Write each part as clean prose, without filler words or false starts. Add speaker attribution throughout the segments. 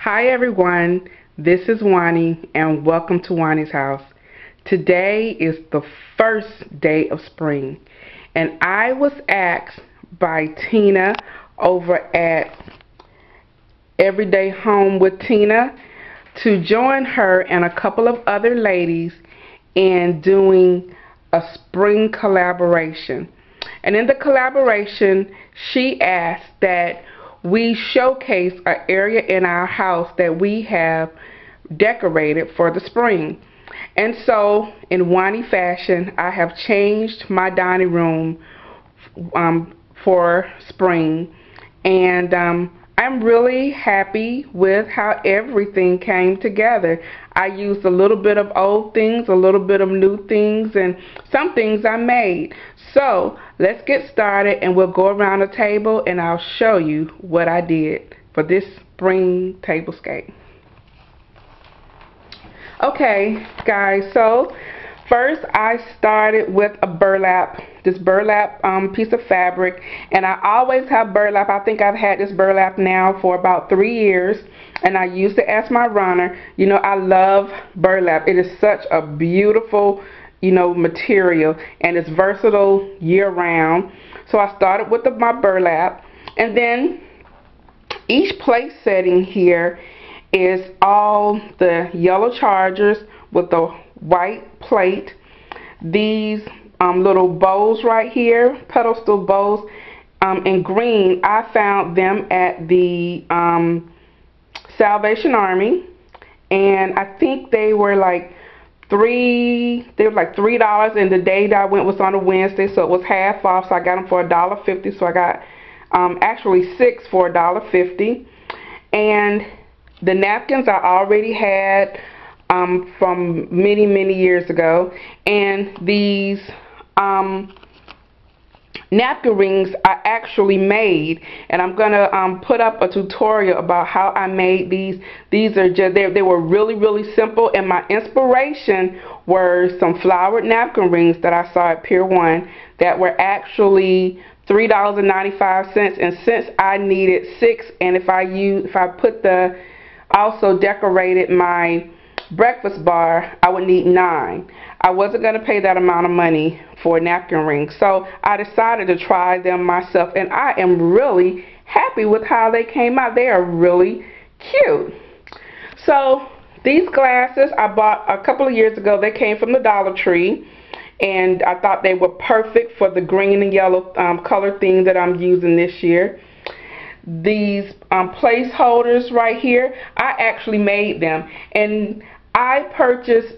Speaker 1: Hi everyone, this is Wani and welcome to Wani's house. Today is the first day of spring and I was asked by Tina over at Everyday Home with Tina to join her and a couple of other ladies in doing a spring collaboration. And in the collaboration, she asked that we showcase an area in our house that we have decorated for the spring. And so, in Wani fashion, I have changed my dining room for spring. And I'm really happy with how everything came together. I used a little bit of old things, a little bit of new things, and some things I made. So let's get started and we'll go around the table and I'll show you what I did for this spring tablescape. Okay guys, so first I started with this burlap piece of fabric, and I always have burlap. I think I've had this burlap now for about 3 years, and I used it as my runner. You know, I love burlap. It is such a beautiful, material, and it's versatile year round. So I started with my burlap, and then each place setting here is all the yellow chargers with the white plate. These little bows right here, pedestal bows, in green, I found them at the Salvation Army, and I think they were like $3, and the day that I went was on a Wednesday, so it was half off, so I got them for $1.50. So I got actually 6 for $1.50. And the napkins I already had from many years ago, and these napkin rings I actually made, and I'm gonna put up a tutorial about how I made these. These are just they were really simple, and my inspiration were some flowered napkin rings that I saw at Pier 1 that were actually $3.95, and since I needed 6, and if I also decorated my breakfast bar, I would need 9. I wasn't going to pay that amount of money for a napkin ring, so I decided to try them myself, and I am really happy with how they came out. They are really cute. So these glasses I bought a couple of years ago. They came from the Dollar Tree, and I thought they were perfect for the green and yellow color theme that I'm using this year. These placeholders right here, I actually made them, and I purchased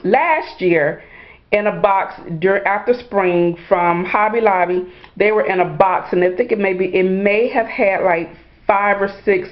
Speaker 1: last year in a box after spring from Hobby Lobby. They were in a box, and I think it may have had like 5 or 6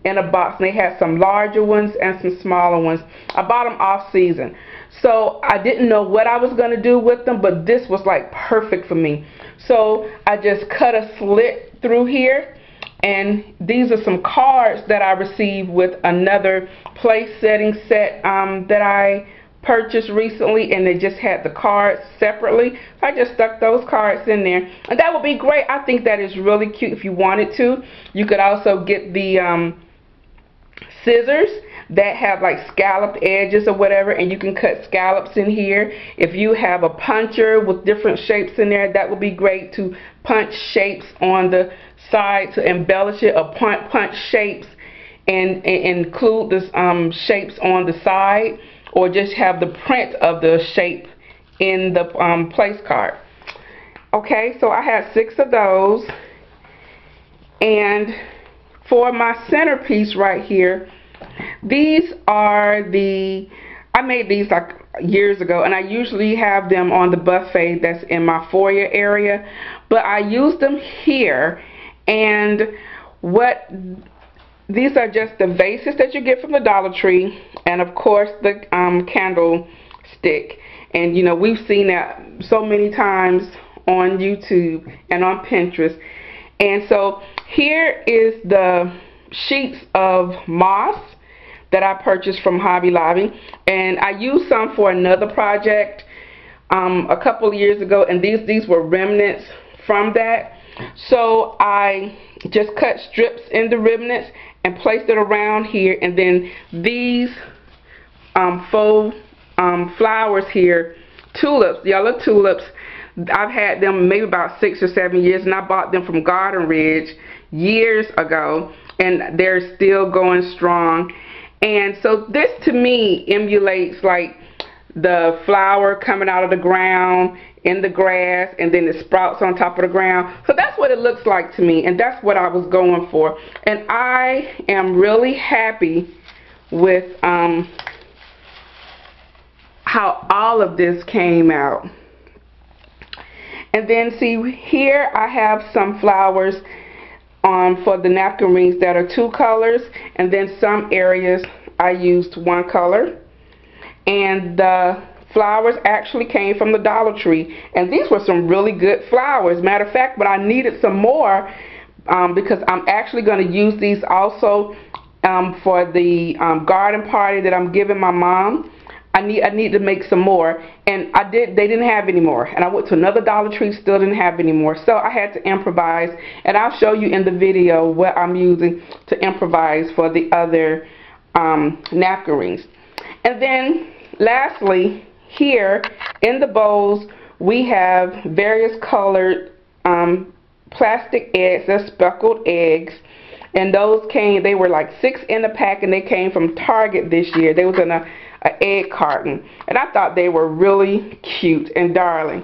Speaker 1: in a box, and they had some larger ones and some smaller ones. I bought them off season, so I didn't know what I was going to do with them, but this was like perfect for me. So I just cut a slit through here, and these are some cards that I received with another place setting set that I purchased recently, and they just had the cards separately. So I just stuck those cards in there, and that would be great. I think that is really cute. If you wanted to, you could also get the scissors that have like scalloped edges or whatever, and you can cut scallops in here. If you have a puncher with different shapes in there, that would be great to punch shapes on the side to embellish it, or punch shapes and include the shapes on the side, or just have the print of the shape in the place card. Okay, so I had 6 of those, and for my centerpiece right here, these are I made these like years ago, and I usually have them on the buffet that's in my foyer area, but I use them here. And these are just the vases that you get from the Dollar Tree, and of course the candlestick. And we've seen that so many times on YouTube and on Pinterest. And so here is the sheets of moss that I purchased from Hobby Lobby, and I used some for another project a couple of years ago, and these were remnants from that. So I just cut strips in the remnants and placed it around here, and then these faux flowers here, tulips, yellow tulips. I've had them maybe about 6 or 7 years, and I bought them from Garden Ridge years ago, and they're still going strong. And so this to me emulates like the flower coming out of the ground in the grass, and then it sprouts on top of the ground. So that's what it looks like to me, and that's what I was going for. And I am really happy with how all of this came out. And then see here I have some flowers for the napkin rings that are 2 colors, and then some areas I used 1 color. And the flowers actually came from the Dollar Tree, and these were some really good flowers. Matter of fact, but I needed some more because I'm actually going to use these also for the garden party that I'm giving my mom. I need to make some more, and they didn't have any more, and I went to another Dollar Tree, still didn't have any more, so I had to improvise, and I'll show you in the video what I'm using to improvise for the other napkin rings. And then lastly, here in the bowls we have various colored plastic eggs. They're speckled eggs, and they were like 6 in a pack, and they came from Target this year. They was in an egg carton, and I thought they were really cute and darling.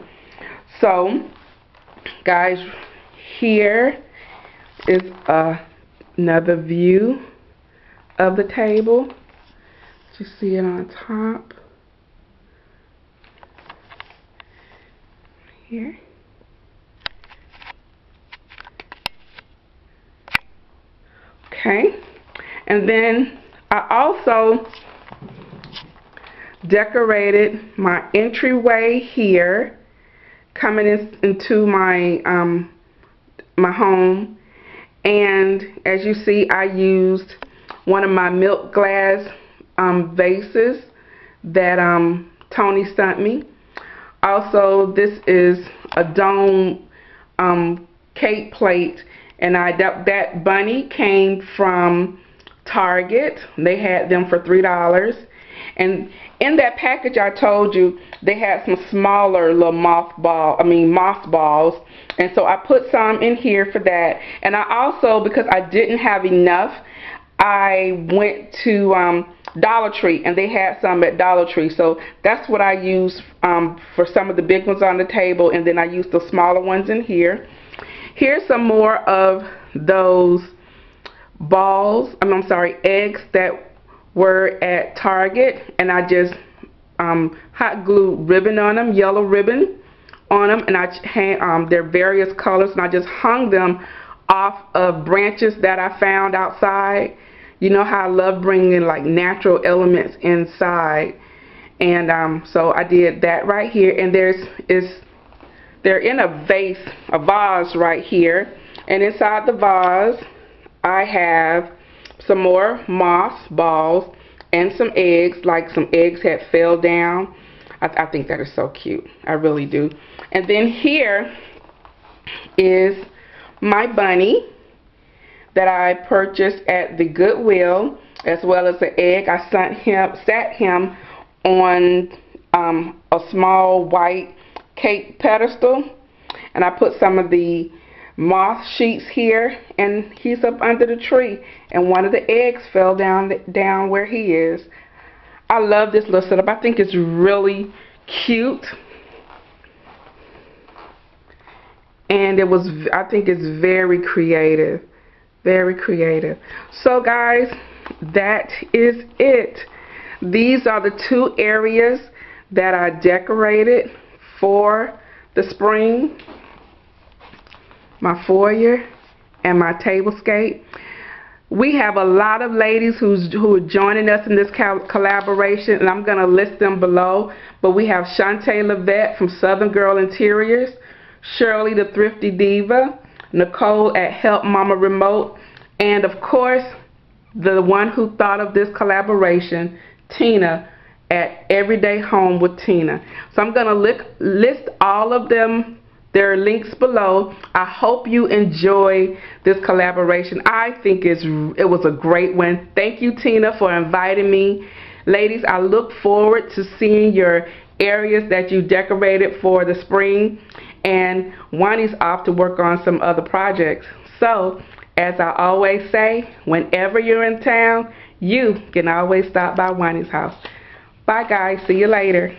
Speaker 1: So guys, here is another view of the table. You see it on top here. Okay, and then I also decorated my entryway here, coming into my my home, and as you see, I used one of my milk glass vases that Tony sent me. Also, this is a dome cake plate, and that bunny came from Target. They had them for $3, and in that package I told you they had some smaller little moss balls, and so I put some in here for that. And I also, because I didn't have enough, I went to Dollar Tree, and they had some at Dollar Tree, so that's what I used for some of the big ones on the table, and then I used the smaller ones in here. Here's some more of those eggs that were at Target, and I just hot glued ribbon on them, yellow ribbon on them, and they're various colors, and I just hung them off of branches that I found outside. You know how I love bringing like natural elements inside, and so I did that right here. And they're in a vase right here, and inside the vase I have some more moss balls and some eggs, like some eggs had fell down. I think that is so cute, I really do. And then here is my bunny that I purchased at the Goodwill, as well as the egg. I sat him on a small white cake pedestal, and I put some of the moth sheets here, and he's up under the tree, and one of the eggs fell down where he is. I love this little setup. I think it's really cute, and I think it's very creative. Very creative. So guys, that is it. These are the 2 areas that I decorated for the spring: my foyer and my tablescape. We have a lot of ladies who are joining us in this collaboration, and I'm going to list them below. But we have Shantae Levette from Southern Girl Interiors, Shirley the Thrifty Diva, Nicole at Help Mama Remote, and of course the one who thought of this collaboration, Tina at Everyday Home with Tina. So I'm going to list all of them, There are links below. I hope you enjoy this collaboration. I think it was a great one. Thank you, Tina, for inviting me. Ladies, I look forward to seeing your areas that you decorated for the spring. And Wani's off to work on some other projects. So, as I always say, whenever you're in town, you can always stop by Wani's house. Bye, guys. See you later.